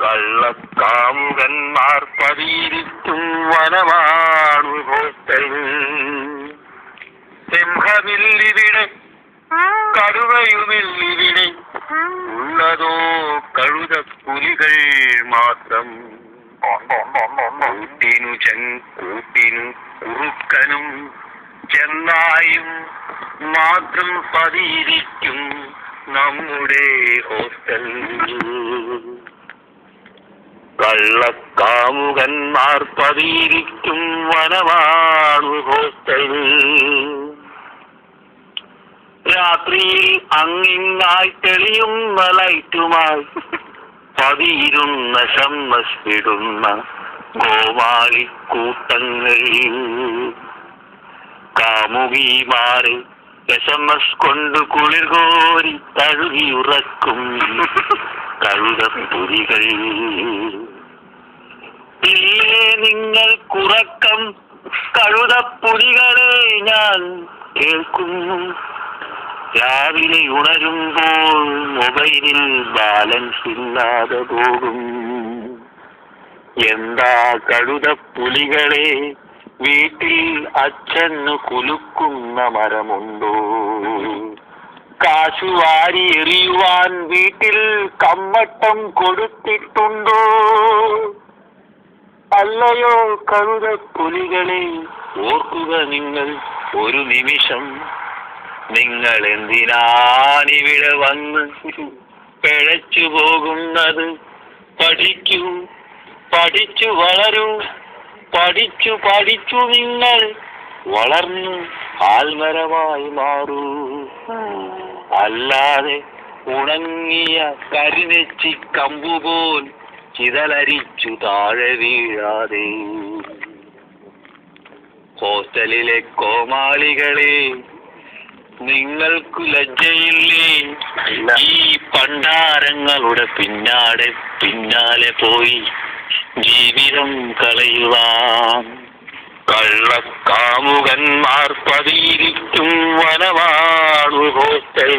കള്ളക്കാമുകന്മാർ പതിയിരിക്കും വനമാണു hostel. സിംഹമില്ലിവിടെ, കടുവയുമില്ലിവിടെ, ഉള്ളതോ കഴുതപ്പുലികൾ മാത്രം. കൂട്ടിനു കുറുക്കനും ചെന്നായും മാത്രം പതിയിരിക്കും നമ്മുടെ ഹോസ്റ്റൽ. കള്ളക്കാമുകന്മാർ പതിയിരിക്കും വനമാണു ഹോസ്റ്റൽ. രാത്രിയിൽ അങ്ങിങ്ങായി തെളിയുന്ന ലൈറ്റുമായി പതിയിരുന്ന ശമ്മസ്പിടുന്ന കോമാളിക്കൂട്ടങ്ങൾ. കാമുകിമാരെ എസ്എംഎസ് കൊണ്ട് കുളിർ കോരി തഴുകിയുറക്കും കഴുതപ്പുലികൾ. ഇല്ലേ നിങ്ങൾക്കുറക്കം കഴുതപ്പുലികളെ ഞാൻ കേൾക്കുന്നു. രാവിലെ ഉണരുമ്പോൾ മൊബൈലിൽ ബാലൻസ് ഇല്ലാതെ പോകും. എന്താ കഴുതപ്പുലികളെ, വീട്ടിൽ അച്ഛന് കുലുക്കുന്ന മരമുണ്ടോ? കാശു വാരി എറിയുവാൻ വീട്ടിൽ കമ്മട്ടം കൊടുത്തിട്ടുണ്ടോ? അല്ലയോ കഴുതപ്പുലികളെ, ഓർക്കുക നിങ്ങൾ ഒരു നിമിഷം. നിങ്ങൾ എന്തിനാണിവിടെ വന്ന് പിഴച്ചു പോകുന്നത്? പഠിക്കൂ, പഠിച്ചു വളരൂ. പഠിച്ചു നിങ്ങൾ വളർന്നു ആൽമരമായി മാറൂ. അല്ലാതെ ഉണങ്ങിയ കരിനെച്ചി കമ്പുപോൽ ചിതലരിച്ചു താഴെ വീഴാതെ. ഹോസ്റ്റലിലെ കോമാളികളെ, നിങ്ങൾക്ക് ലജ്ജയില്ലേ ഈ പണ്ടാരങ്ങളുടെ പിന്നാലെ പോയി ജീവിതം കളയുവാൻ? കള്ളക്കാമുകന്മാർ പതിയിരിക്കും വനമാണു ഹോസ്റ്റൽ.